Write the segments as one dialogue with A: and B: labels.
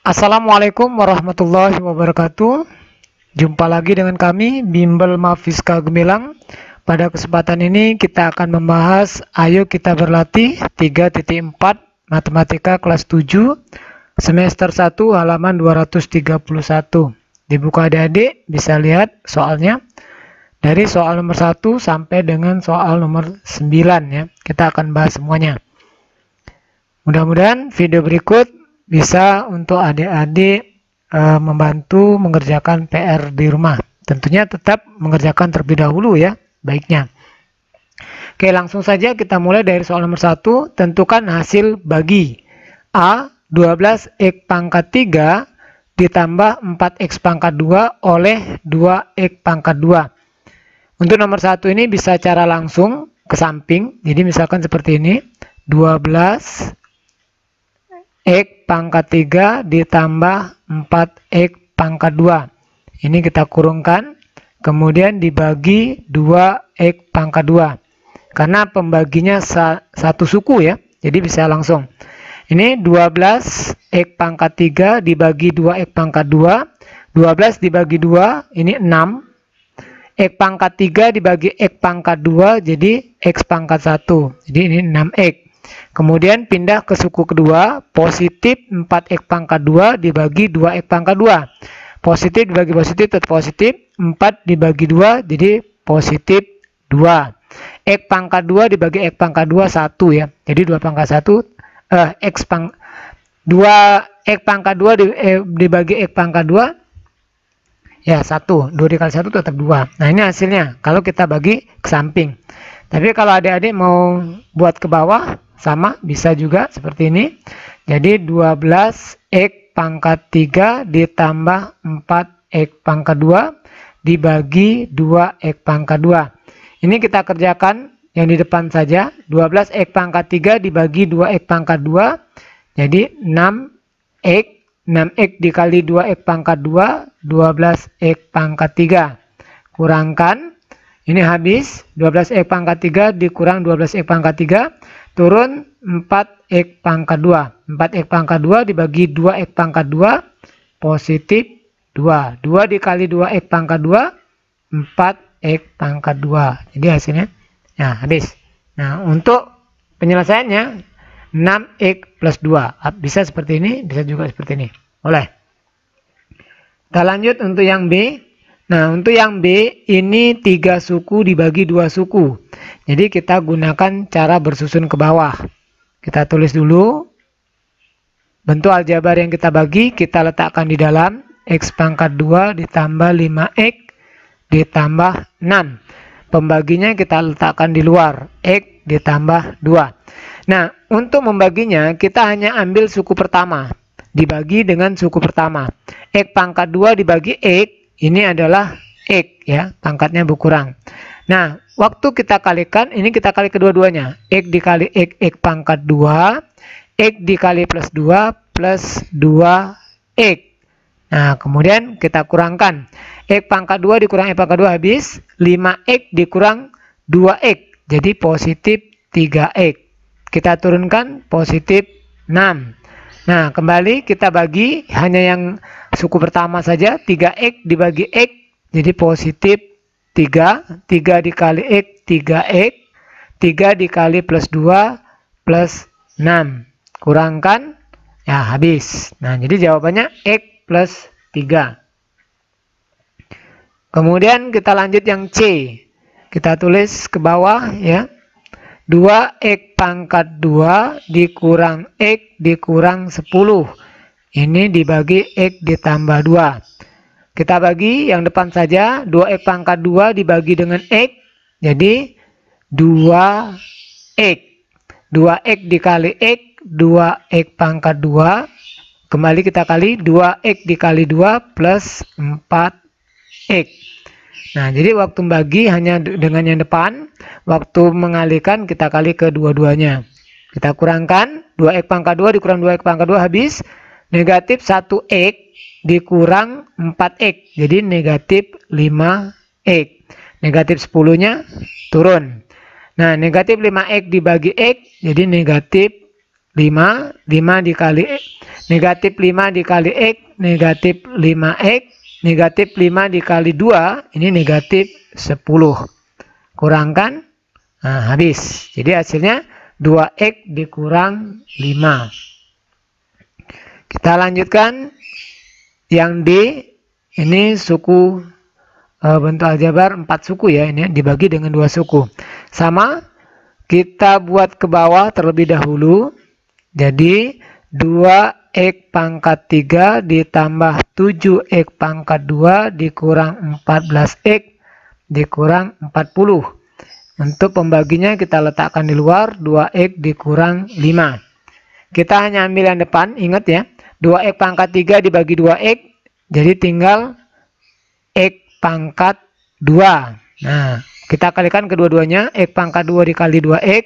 A: Assalamualaikum warahmatullahi wabarakatuh. Jumpa lagi dengan kami, Bimbel Mafiska Gemilang. Pada kesempatan ini kita akan membahas Ayo Kita Berlatih 3.4 Matematika kelas 7 semester 1 halaman 231. Dibuka adik-adik, bisa lihat soalnya dari soal nomor 1 sampai dengan soal nomor 9 ya. Kita akan bahas semuanya. Mudah-mudahan video berikut bisa untuk adik-adik membantu mengerjakan PR di rumah. Tentunya tetap mengerjakan terlebih dahulu ya, baiknya. Oke, langsung saja kita mulai dari soal nomor 1. Tentukan hasil bagi A 12x pangkat 3 ditambah 4x pangkat 2 oleh 2x pangkat 2. Untuk nomor 1 ini bisa cara langsung ke samping. Jadi misalkan seperti ini, 12 X pangkat 3 ditambah 4X pangkat 2. Ini kita kurungkan, kemudian dibagi 2X pangkat 2. Karena pembaginya satu suku ya, jadi bisa langsung. Ini 12X pangkat 3 dibagi 2X pangkat 2. 12 dibagi 2, ini 6. X pangkat 3 dibagi X pangkat 2, jadi X pangkat 1. Jadi ini 6X. Kemudian pindah ke suku kedua, positif 4x pangkat 2 dibagi 2x pangkat 2. Positif dibagi positif tetap positif, 4 dibagi 2 jadi positif 2. X pangkat 2 dibagi x pangkat 2 1 ya. Jadi 2 pangkat 1 x pangkat 2 x pangkat 2 dibagi x pangkat 2 ya 1. 2 dikali 1 tetap 2. Nah, ini hasilnya kalau kita bagi ke samping. Tapi kalau adik-adik mau buat ke bawah, sama, bisa juga seperti ini. Jadi 12x pangkat 3 ditambah 4x pangkat 2 dibagi 2x pangkat 2. Ini kita kerjakan yang di depan saja. 12x pangkat 3 dibagi 2x pangkat 2. Jadi 6x. 6x dikali 2x pangkat 2, 12x pangkat 3. Kurangkan. Ini habis, 12x pangkat 3 dikurang 12x pangkat 3, turun 4x pangkat 2. 4x pangkat 2 dibagi 2x pangkat 2, positif 2. 2 dikali 2x pangkat 2, 4x pangkat 2. Jadi hasilnya, nah habis. Nah, untuk penyelesaiannya, 6x plus 2. Bisa seperti ini, bisa juga seperti ini. Boleh. Kita lanjut untuk yang B. Nah, untuk yang B, ini 3 suku dibagi 2 suku. Jadi kita gunakan cara bersusun ke bawah. Kita tulis dulu. Bentuk aljabar yang kita bagi, kita letakkan di dalam. X pangkat 2 ditambah 5X ditambah 6. Pembaginya kita letakkan di luar. X ditambah 2. Nah, untuk membaginya, kita hanya ambil suku pertama. Dibagi dengan suku pertama. X pangkat 2 dibagi X. Ini adalah X ya, pangkatnya berkurang. Nah, waktu kita kalikan, ini kita kali kedua-duanya. X dikali X, X pangkat 2. X dikali plus 2, plus 2X. Nah, kemudian kita kurangkan. X pangkat 2 dikurang X pangkat 2 habis. 5X dikurang 2X. Jadi positif 3X. Kita turunkan positif 6. Nah, kembali kita bagi hanya yang suku pertama saja, 3x dibagi x, jadi positif 3, 3 dikali x, 3x, 3 dikali plus 2, plus 6. Kurangkan, ya habis. Nah, jadi jawabannya x plus 3. Kemudian kita lanjut yang C. Kita tulis ke bawah ya. 2x pangkat 2 dikurang x dikurang 10. Ini dibagi x ditambah 2. Kita bagi yang depan saja. 2x pangkat 2 dibagi dengan x. Jadi 2x. 2x dikali x. 2x pangkat 2. Kembali kita kali. 2x dikali 2 plus 4x. Nah, jadi waktu bagi hanya dengan yang depan. Waktu mengalihkan kita kali kedua-duanya. Kita kurangkan. 2x pangkat 2 dikurang 2x pangkat 2 habis. Negatif 1x dikurang 4x. Jadi negatif 5x. Negatif 10-nya turun. Nah, negatif 5x dibagi x. Jadi negatif 5. 5 dikali x. Negatif 5 dikali X, negatif 5X. Negatif 5 dikali 2, ini negatif 10. Kurangkan, nah habis. Jadi hasilnya 2X dikurang 5. Kita lanjutkan yang D. Ini suku bentuk aljabar 4 suku ya. Ini dibagi dengan 2 suku. Sama, kita buat ke bawah terlebih dahulu. Jadi 2X pangkat 3 ditambah 7X pangkat 2 dikurang 14X dikurang 40. Untuk pembaginya kita letakkan di luar, 2X dikurang 5. Kita hanya ambil yang depan, ingat ya. 2X pangkat 3 dibagi 2X, jadi tinggal X pangkat 2. Nah, kita kalikan kedua-duanya, X pangkat 2 dikali 2X,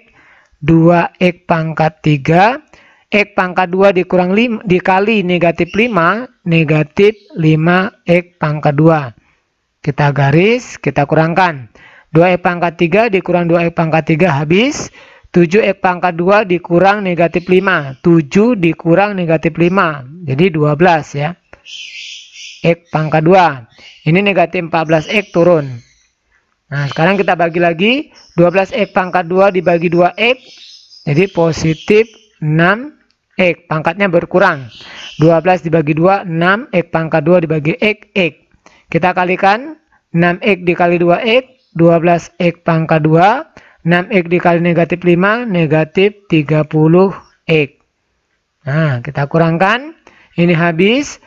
A: 2X pangkat 3, X pangkat 2 dikurang 5, dikali negatif 5, negatif 5X pangkat 2. Kita garis, kita kurangkan. 2X pangkat 3 dikurang 2X pangkat 3 habis. 7X pangkat 2 dikurang negatif 5. 7 dikurang negatif 5. Jadi 12 ya. X pangkat 2. Ini negatif 14X turun. Nah, sekarang kita bagi lagi. 12X pangkat 2 dibagi 2X. Jadi positif 6. X pangkatnya berkurang. 12 dibagi 2, 6. X pangkat 2 dibagi X, X. Kita kalikan. 6X dikali 2X, 12X pangkat 2. 6X dikali negatif 5, negatif 30X. Nah, kita kurangkan. Ini habis.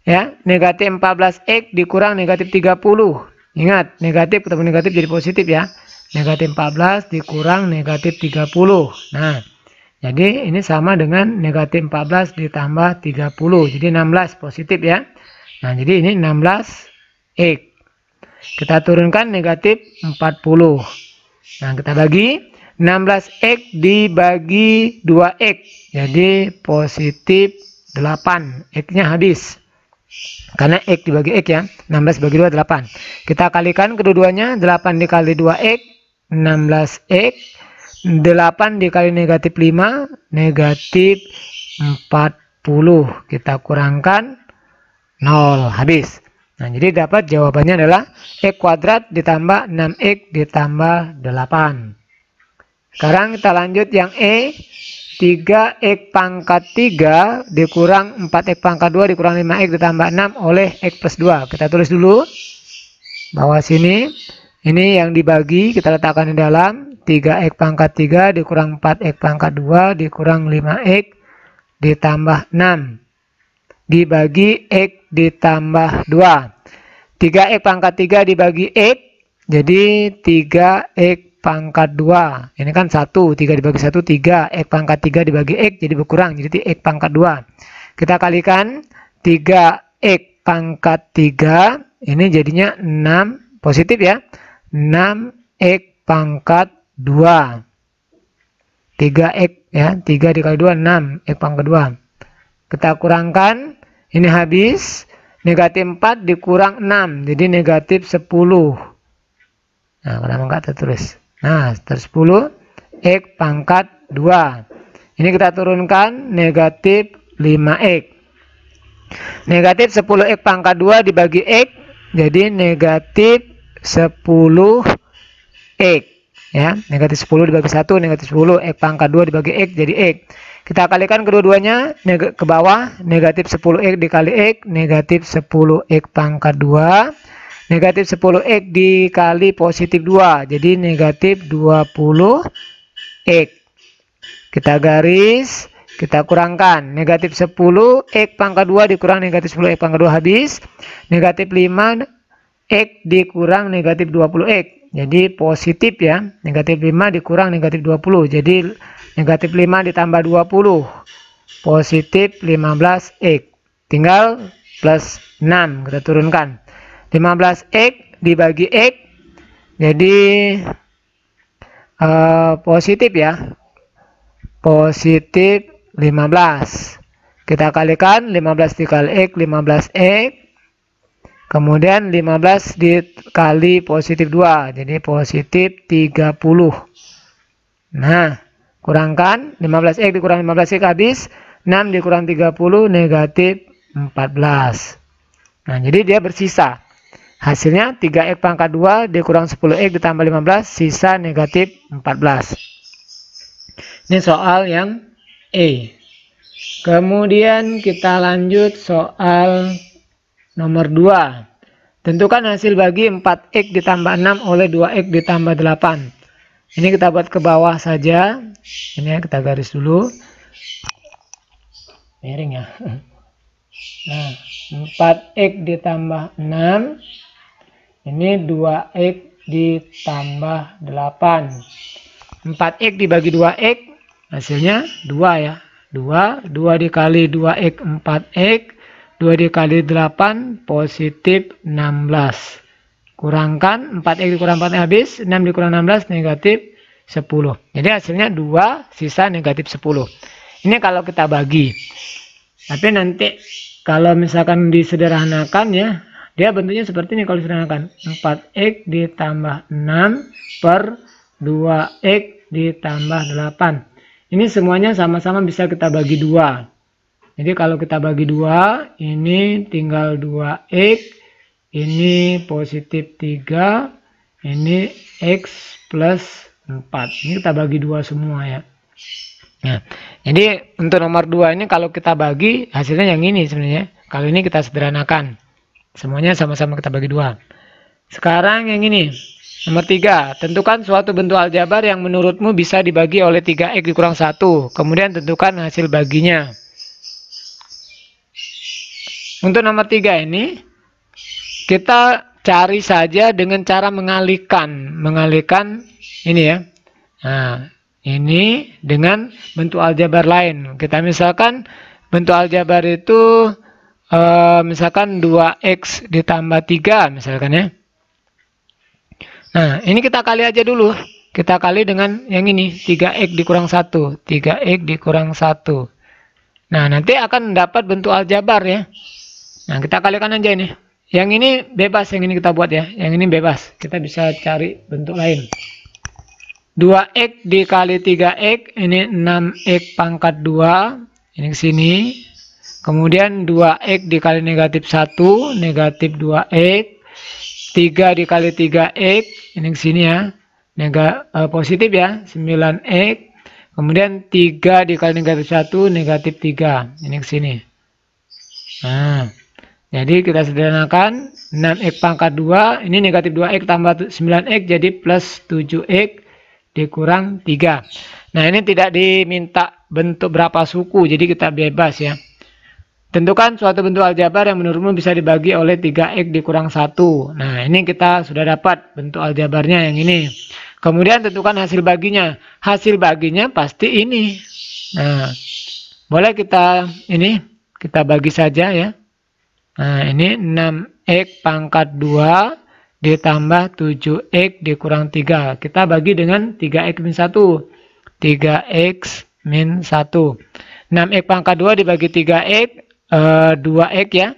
A: Ya, negatif 14X dikurang negatif 30. Ingat, negatif ketemu negatif jadi positif ya. Negatif 14 dikurang negatif 30. Nah, jadi ini sama dengan negatif 14 ditambah 30. Jadi 16 positif ya. Nah, jadi ini 16X. Kita turunkan negatif 40. Nah, kita bagi. 16X dibagi 2X. Jadi positif 8. X-nya habis. Karena X dibagi X ya. 16 bagi 2, 8. Kita kalikan kedua-duanya. 8 dikali 2X, 16X. 8 dikali negatif 5, negatif 40. Kita kurangkan 0. Habis. Nah, jadi dapat jawabannya adalah X kuadrat ditambah 6X ditambah 8. Sekarang kita lanjut yang E. 3X pangkat 3 dikurang 4X pangkat 2 dikurang 5X ditambah 6 oleh X plus 2. Kita tulis dulu. Bawah sini. Ini yang dibagi kita letakkan di dalam. 3X pangkat 3 dikurang 4X pangkat 2 dikurang 5X ditambah 6. Dibagi X ditambah 2. 3X pangkat 3 dibagi X. Jadi 3X pangkat 2. Ini kan 1. 3 dibagi 1, 3. X pangkat 3 dibagi X. Jadi berkurang. Jadi X pangkat 2. Kita kalikan. 3X pangkat 3. Ini jadinya 6. Positif ya. 6X pangkat 2. 3X ya. 3 dikali 2, 6. X pangkat 2. Kita kurangkan. Ini habis. Negatif 4 dikurang 6. Jadi negatif 10. Nah, kenapa enggak tertulis? Nah, terus 10. X pangkat 2. Ini kita turunkan. Negatif 5X. Negatif 10X pangkat 2 dibagi X. Jadi negatif 10X. Ya, negatif 10 dibagi 1, negatif 10. X pangkat 2 dibagi X jadi X. Kita kalikan kedua-duanya ke bawah. Negatif 10X dikali X. Negatif 10X pangkat 2. Negatif 10X dikali positif 2. Jadi negatif 20X. Kita garis. Kita kurangkan. Negatif 10X pangkat 2 dikurang negatif 10X pangkat 2 habis. Negatif 5X dikurang negatif 20X. Jadi positif ya. Negatif 5 dikurang negatif 20. Jadi negatif 5 ditambah 20. Positif 15X. Tinggal plus 6. Kita turunkan. 15X dibagi X. Jadi positif ya. Positif 15. Kita kalikan. 15 dikali X. 15X. Kemudian 15 dikali positif 2. Jadi positif 30. Nah. Kurangkan 15X dikurang 15X habis. 6 dikurang 30 negatif 14. Nah, jadi dia bersisa. Hasilnya 3x pangkat 2 dikurang 10x ditambah 15, sisa negatif 14. Ini soal yang E. Kemudian kita lanjut soal nomor 2. Tentukan hasil bagi 4x ditambah 6 oleh 2x ditambah 8. Ini kita buat ke bawah saja. Ini ya, kita garis dulu. Miring ya. Nah, 4x ditambah 6. Ini 2x ditambah 8. 4x dibagi 2x, hasilnya 2 ya. 2 dikali 2x 4x, 2 dikali 8 positif 16. Kurangkan 4x dikurang 4 habis, 6 dikurang 16 negatif 10. Jadi hasilnya 2, sisa negatif 10. Ini kalau kita bagi. Tapi nanti kalau misalkan disederhanakan ya, dia bentuknya seperti ini kalau disederhanakan. 4x ditambah 6 per 2x ditambah 8. Ini semuanya sama-sama bisa kita bagi 2. Jadi kalau kita bagi 2, ini tinggal 2x, ini positif 3, ini x plus 4. Ini kita bagi 2 semua ya. Nah, jadi untuk nomor 2 ini kalau kita bagi, hasilnya yang ini sebenarnya. Kalau ini kita sederhanakan. Semuanya sama-sama kita bagi 2. Sekarang yang ini. Nomor 3, tentukan suatu bentuk aljabar yang menurutmu bisa dibagi oleh 3x dikurang 1. Kemudian tentukan hasil baginya. Untuk nomor 3 ini, kita cari saja dengan cara mengalihkan ini ya. Nah, ini dengan bentuk aljabar lain. Kita misalkan bentuk aljabar itu misalkan 2x ditambah 3 misalkan ya. Nah, ini kita kali aja dulu. Kita kali dengan yang ini, 3x dikurang 1. 3x dikurang 1. Nah, nanti akan dapat bentuk aljabar ya. Nah, kita kalikan aja ini. Yang ini bebas, yang ini kita buat ya. Yang ini bebas. Kita bisa cari bentuk lain. 2x dikali 3x, ini 6x pangkat 2. Ini ke sini. Kemudian 2x dikali negatif 1, negatif 2x. 3 dikali 3x, ini ke sini ya. Positif ya, 9x. Kemudian 3 dikali negatif 1, negatif 3. Ini ke sini. Nah, jadi kita sederhanakan 6x pangkat 2, ini negatif 2x tambah 9x jadi plus 7x dikurang 3. Nah, ini tidak diminta bentuk berapa suku, jadi kita bebas ya. Tentukan suatu bentuk aljabar yang menurutmu bisa dibagi oleh 3x dikurang 1. Nah, ini kita sudah dapat bentuk aljabarnya yang ini. Kemudian tentukan hasil baginya. Hasil baginya pasti ini. Nah, boleh kita bagi saja ya. Nah, ini 6x pangkat 2 ditambah 7x dikurang 3. Kita bagi dengan 3x min 1. 3x min 1. 6x pangkat 2 dibagi 3x. 2x ya.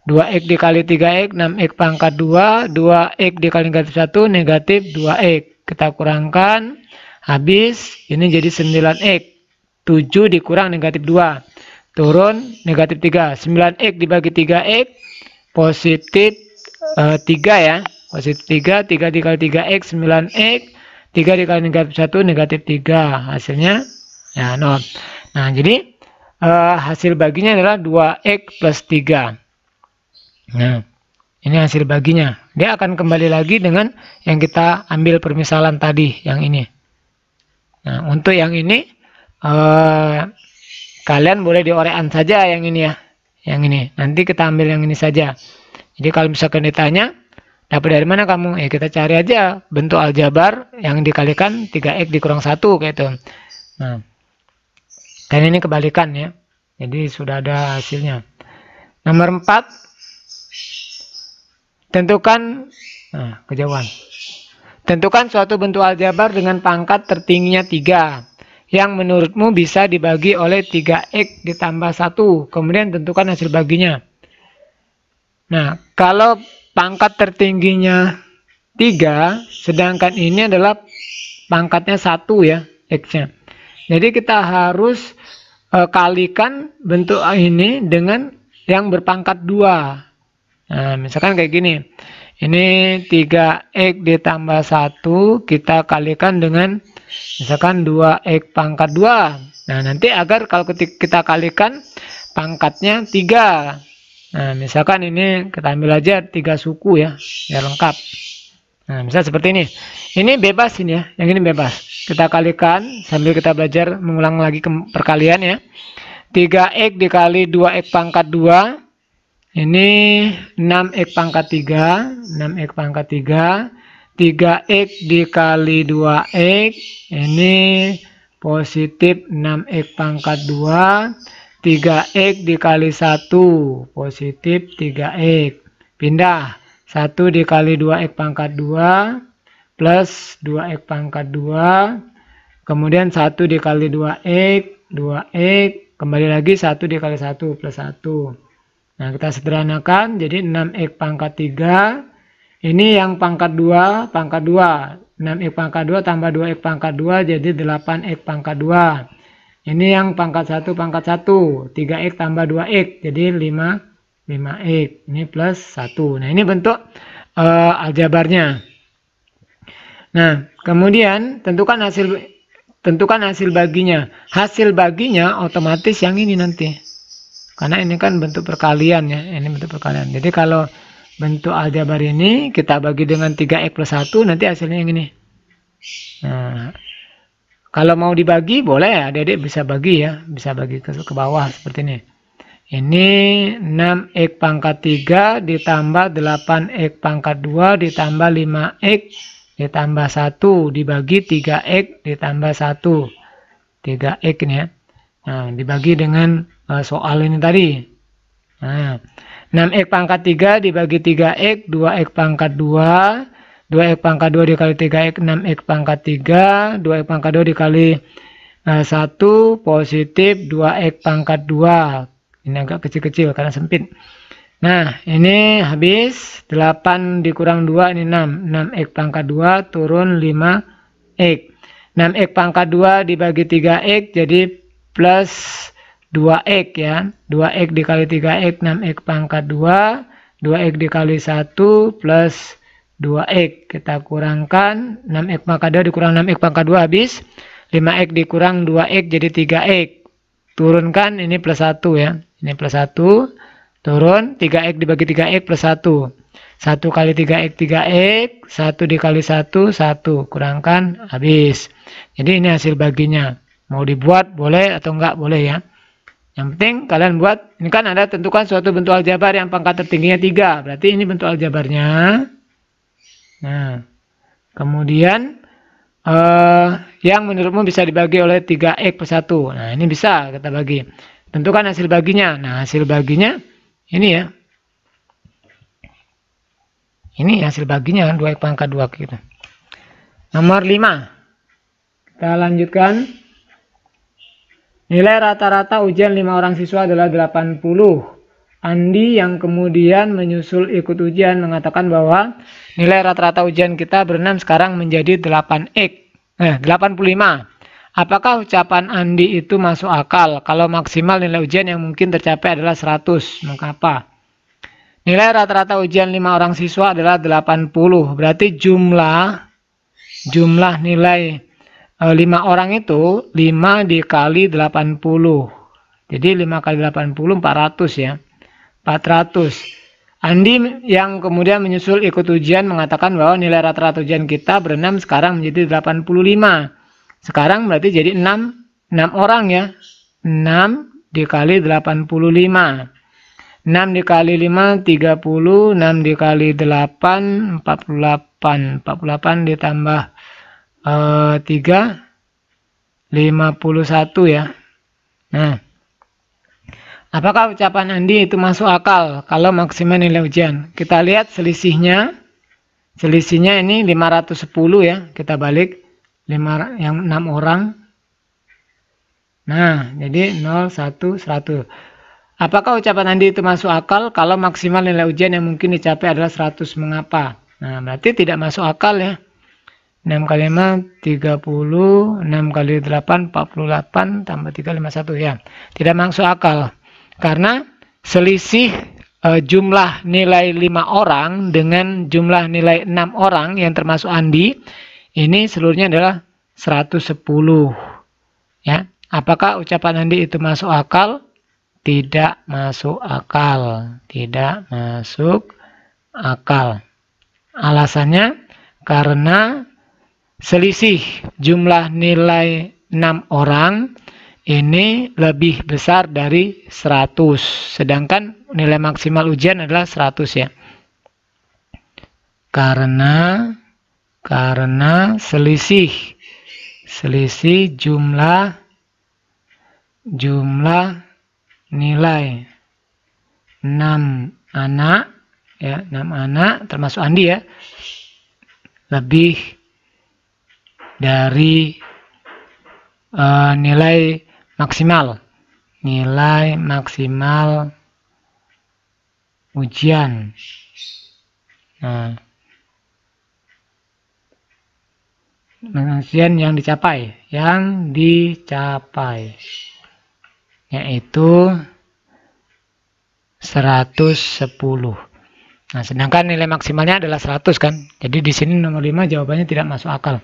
A: 2x dikali 3x, 6x pangkat 2, 2x dikali negatif 1, negatif 2x. Kita kurangkan, habis, ini jadi 9x. 7 dikurang negatif 2. Turun negatif 3. 9x dibagi 3x, positif 3 ya. Positif 3, 3 dikali 3x, 9x. 3 dikali negatif 1, negatif 3. Hasilnya, ya 0. Nah, jadi hasil baginya adalah 2x plus 3. Nah, ini hasil baginya. Dia akan kembali lagi dengan yang kita ambil permisalan tadi, yang ini. Nah, untuk yang ini, kalian boleh diorekan saja yang ini ya. Yang ini. Nanti kita ambil yang ini saja. Jadi kalau misalkan ditanya, dapat dari mana kamu? Ya kita cari aja bentuk aljabar yang dikalikan 3x dikurang 1 kayak itu. Nah, dan ini kebalikan ya. Jadi sudah ada hasilnya. Nomor 4. Tentukan, kejauhan. Tentukan suatu bentuk aljabar dengan pangkat tertingginya 3. Yang menurutmu bisa dibagi oleh 3x ditambah 1. Kemudian tentukan hasil baginya. Nah, kalau pangkat tertingginya 3, sedangkan ini adalah pangkatnya 1 ya, x-nya. Jadi kita harus kalikan bentuk ini dengan yang berpangkat 2. Nah, misalkan kayak gini. Ini 3x ditambah 1 kita kalikan dengan misalkan 2x pangkat 2. Nah, nanti agar kalau kita kalikan pangkatnya 3. Nah, misalkan ini kita ambil aja 3 suku ya, biar lengkap. Nah, misal seperti ini. Ini bebas ini ya, yang ini bebas. Kita kalikan sambil kita belajar mengulang lagi perkalian ya. 3x dikali 2x pangkat 2. Ini 6x pangkat 3. 6x pangkat 3. 3x dikali 2x. Ini positif 6x pangkat 2. 3x dikali 1. Positif 3x. Pindah. 1 dikali 2x pangkat 2 plus 2x pangkat 2. Kemudian 1 dikali 2x. 2x. Kembali lagi 1 dikali 1 plus 1. Nah, kita sederhanakan. Jadi 6x pangkat 3. Ini yang pangkat 2. Pangkat 2. 6x pangkat 2 tambah 2x pangkat 2 jadi 8x pangkat 2. Ini yang pangkat 1 pangkat 1. 3x tambah 2x jadi 5x. Ini plus 1. Nah, ini bentuk aljabarnya. Nah, kemudian tentukan hasil baginya. Hasil baginya otomatis yang ini nanti. Karena ini kan bentuk perkalian ya. Ini bentuk perkalian. Jadi kalau bentuk aljabar ini kita bagi dengan 3x plus 1 nanti hasilnya yang ini. Nah, kalau mau dibagi boleh adik-adik bisa bagi ya. Bisa bagi ke bawah seperti ini. Ini 6x pangkat 3 ditambah 8x pangkat 2 ditambah 5x ditambah 1 dibagi 3x ditambah 1. 3x ini ya. Nah, dibagi dengan soal ini tadi. Nah, 6x pangkat 3 dibagi 3x, 2x pangkat 2. 2x pangkat 2 dikali 3x, 6x pangkat 3. 2x pangkat 2 dikali 1 positif 2x pangkat 2. Ini agak kecil-kecil karena sempit. Nah, ini habis 8 dikurang 2 ini 6. 6x pangkat 2 turun 5x. 6x pangkat 2 dibagi 3x jadi plus 2x ya. 2x dikali 3x 6x pangkat 2. 2x dikali 1 plus 2x. Kita kurangkan 6x pangkat 2 dikurang 6x pangkat 2 habis. 5x dikurang 2x jadi 3x. Turunkan ini plus 1 ya. Ini plus 1. Turun 3x dibagi 3x plus 1. 1 kali 3x 3x. 1 dikali 1 1. Kurangkan habis. Jadi ini hasil baginya. Mau dibuat boleh atau enggak boleh ya. Yang penting kalian buat. Ini kan ada tentukan suatu bentuk aljabar yang pangkat tertingginya 3. Berarti ini bentuk aljabarnya. Nah. Kemudian. Yang menurutmu bisa dibagi oleh 3x plus 1. Nah, ini bisa kita bagi. Tentukan hasil baginya. Nah, hasil baginya ini ya. Ini hasil baginya kan 2x pangkat 2 gitu. Nomor 5. Kita lanjutkan. Nilai rata-rata ujian 5 orang siswa adalah 80. Andi yang kemudian menyusul ikut ujian mengatakan bahwa nilai rata-rata ujian kita berenam sekarang menjadi 85. Apakah ucapan Andi itu masuk akal kalau maksimal nilai ujian yang mungkin tercapai adalah 100? Mengapa? Nilai rata-rata ujian 5 orang siswa adalah 80. Berarti jumlah nilai 5 orang itu 5 dikali 80. Jadi 5 kali 80 400 ya. 400. Andi yang kemudian menyusul ikut ujian mengatakan bahwa nilai rata-rata ujian kita berenam sekarang menjadi 85. Sekarang berarti jadi 6 orang ya. 6 dikali 85. 6 dikali 5 30. 6 dikali 8 48. 48 ditambah 3 51 ya. Nah, apakah ucapan Andi itu masuk akal kalau maksimal nilai ujian? Kita lihat selisihnya. Selisihnya ini 510 ya. Kita balik 5 yang 6 orang. Nah, jadi 0 1 100. Apakah ucapan Andi itu masuk akal kalau maksimal nilai ujian yang mungkin dicapai adalah 100? Mengapa? Nah, berarti tidak masuk akal ya. 6 kali 5, 30, 6 kali 8, 48, tambah 3, 51 ya. Tidak masuk akal. Karena selisih jumlah nilai 5 orang dengan jumlah nilai 6 orang yang termasuk Andi, ini seluruhnya adalah 110. Ya. Apakah ucapan Andi itu masuk akal? Tidak masuk akal. Tidak masuk akal. Alasannya karena selisih jumlah nilai 6 orang ini lebih besar dari 100. Sedangkan nilai maksimal ujian adalah 100 ya. Karena selisih jumlah nilai 6 anak ya, 6 anak termasuk Andi ya, lebih dari nilai maksimal ujian. Nah, ujian yang dicapai yaitu 110. Nah, sedangkan nilai maksimalnya adalah 100 kan. Jadi di sini nomor 5 jawabannya tidak masuk akal.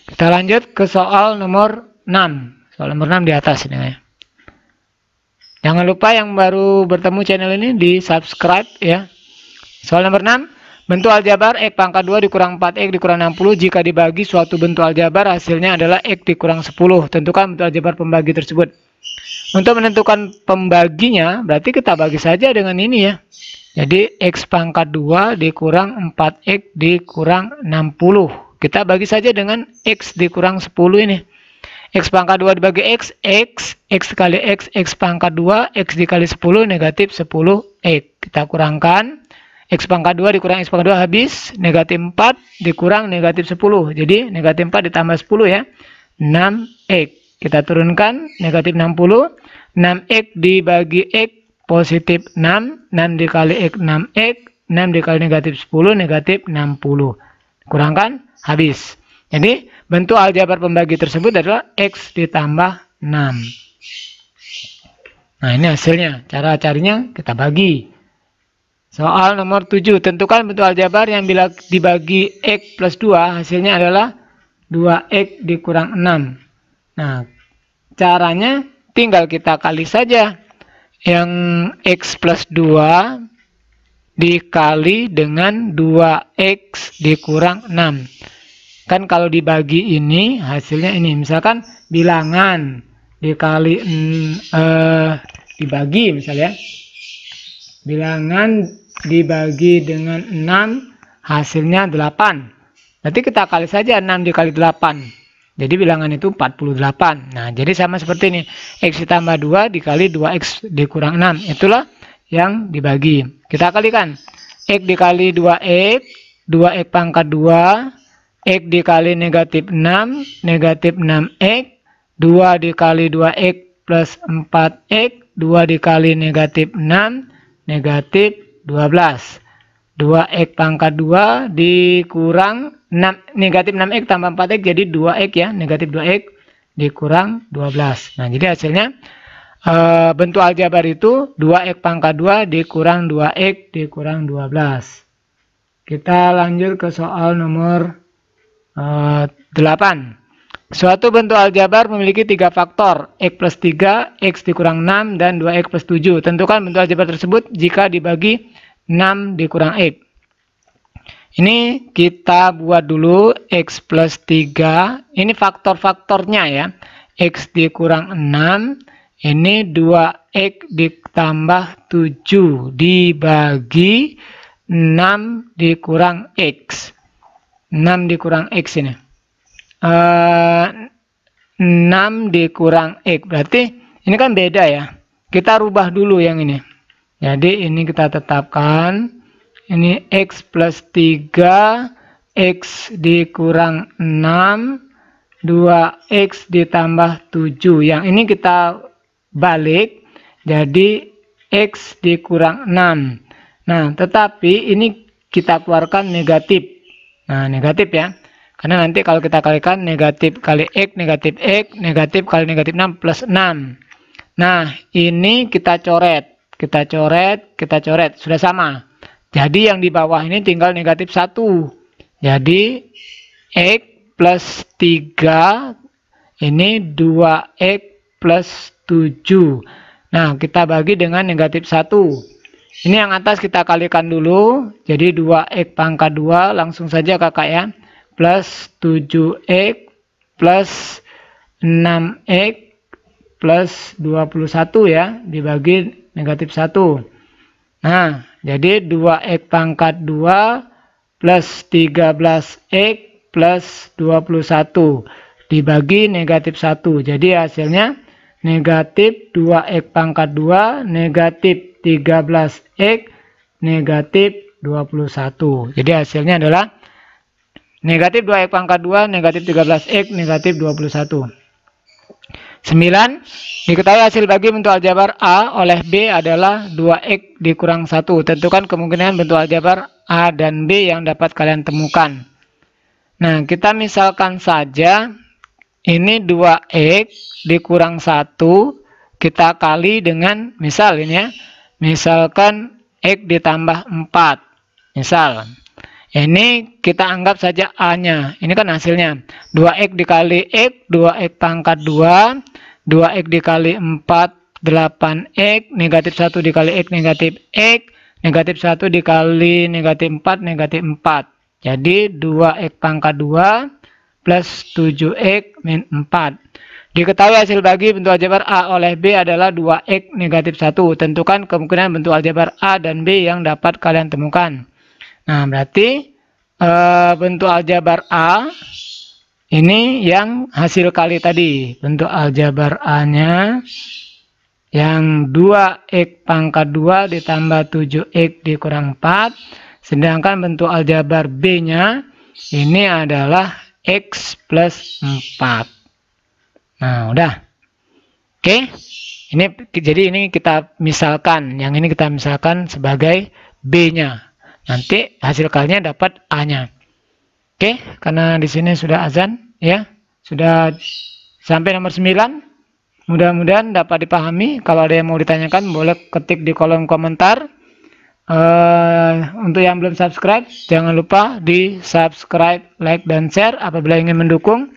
A: Kita lanjut ke soal nomor 6. Soal nomor 6 di atas ini ya. Jangan lupa yang baru bertemu channel ini di subscribe ya. Soal nomor 6. Bentuk aljabar X pangkat 2 dikurang 4X dikurang 60. Jika dibagi suatu bentuk aljabar hasilnya adalah X dikurang 10. Tentukan bentuk aljabar pembagi tersebut. Untuk menentukan pembaginya berarti kita bagi saja dengan ini ya. Jadi X pangkat 2 dikurang 4X dikurang 60. Kita bagi saja dengan X dikurang 10 ini. X pangkat 2 dibagi X kali X pangkat 2, X dikali 10, negatif 10X. Kita kurangkan, X pangkat 2 dikurang X pangkat 2 habis, negatif 4 dikurang negatif 10. Jadi negatif 4 ditambah 10 ya, 6X. Kita turunkan, negatif 60, 6X dibagi X, positif 6, 6 dikali X 6X, 6 dikali negatif 10, negatif 60. Kurangkan, habis. Jadi bentuk aljabar pembagi tersebut adalah X ditambah 6. Nah ini hasilnya. Cara carinya kita bagi. Soal nomor 7. Tentukan bentuk aljabar yang bila dibagi X plus 2 hasilnya adalah 2X dikurang 6. Nah caranya tinggal kita kali saja. Yang X plus 2 dikali dengan 2X dikurang 6. Kan kalau dibagi ini hasilnya ini. Misalkan bilangan dikali dibagi misalnya. Bilangan dibagi dengan 6 hasilnya 8. Berarti kita kali saja 6 dikali 8. Jadi bilangan itu 48. Nah, jadi sama seperti ini. X ditambah 2 dikali 2X dikurang 6. Itulah yang dibagi. Kita kalikan. X dikali 2X, 2X pangkat 2, X dikali negatif 6, negatif 6X, 2 dikali 2X plus 4X, 2 dikali negatif 6, negatif 12. 2X pangkat 2 dikurang 6, negatif 6X tambah 4X jadi 2X ya, negatif 2X dikurang 12. Nah, jadi hasilnya bentuk aljabar itu 2X pangkat 2 dikurang 2X dikurang 12. Kita lanjut ke soal nomor 8. Suatu bentuk aljabar memiliki 3 faktor, X plus 3, X dikurang 6, dan 2X plus 7. Tentukan bentuk aljabar tersebut jika dibagi 6 dikurang X. Ini kita buat dulu X plus 3, ini faktor-faktornya ya. X dikurang 6, ini 2X ditambah 7 dibagi 6 dikurang X. 6 dikurang X ini. 6 dikurang X. Berarti ini kan beda ya. Kita rubah dulu yang ini. Jadi ini kita tetapkan. Ini X plus 3. X dikurang 6. 2X ditambah 7. Yang ini kita balik. Jadi X dikurang 6. Nah, tetapi ini kita keluarkan negatif. Nah, negatif ya. Karena nanti kalau kita kalikan negatif kali X, negatif kali negatif 6 plus 6. Nah, ini kita coret. Kita coret. Sudah sama. Jadi yang di bawah ini tinggal negatif 1. Jadi X plus 3 ini 2X plus 7. Nah, kita bagi dengan negatif 1. Ini yang atas kita kalikan dulu. Jadi 2X pangkat 2 langsung saja kakak ya. Plus 7X plus 6X plus 21 ya. Dibagi negatif 1. Nah, jadi 2X pangkat 2 plus 13X plus 21. Dibagi negatif 1. Jadi hasilnya negatif 2X pangkat 2 negatif 13X negatif 21. Jadi hasilnya adalah negatif 2X pangkat 2 negatif 13X negatif 21. 9. Diketahui hasil bagi bentuk aljabar A oleh B adalah 2X dikurang 1. Tentukan kemungkinan bentuk aljabar A dan B yang dapat kalian temukan. Nah, kita misalkan saja ini 2X dikurang 1 kita kali dengan misal ini ya. Misalkan X ditambah 4. Misal. Ini kita anggap saja A-nya. Ini kan hasilnya. 2X dikali X, 2X pangkat 2. 2X dikali 4, 8X. Negatif 1 dikali X, negatif X. Negatif 1 dikali negatif 4, negatif 4. Jadi 2X pangkat 2 plus 7X min 4. Diketahui hasil bagi bentuk aljabar A oleh B adalah 2X negatif 1. Tentukan kemungkinan bentuk aljabar A dan B yang dapat kalian temukan. Nah, berarti bentuk aljabar A ini yang hasil kali tadi. Bentuk aljabar A-nya yang 2X pangkat 2 ditambah 7X dikurang 4. Sedangkan bentuk aljabar B-nya ini adalah X plus 4. Nah, udah. Oke. Jadi ini kita misalkan. Yang ini kita misalkan sebagai B-nya. Nanti hasil kalinya dapat A-nya. Oke, karena di sini sudah azan ya. Sudah sampai nomor 9. Mudah-mudahan dapat dipahami. Kalau ada yang mau ditanyakan boleh ketik di kolom komentar. Untuk yang belum subscribe, jangan lupa di subscribe, like, dan share. Apabila ingin mendukung,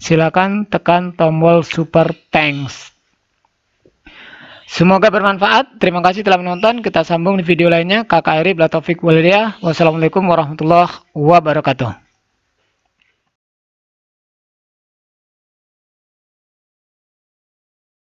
A: silakan tekan tombol super thanks. Semoga bermanfaat. Terima kasih telah menonton. Kita sambung di video lainnya. Kakak Eri, Bila Taufik Walhidayah. Wassalamualaikum warahmatullahi wabarakatuh.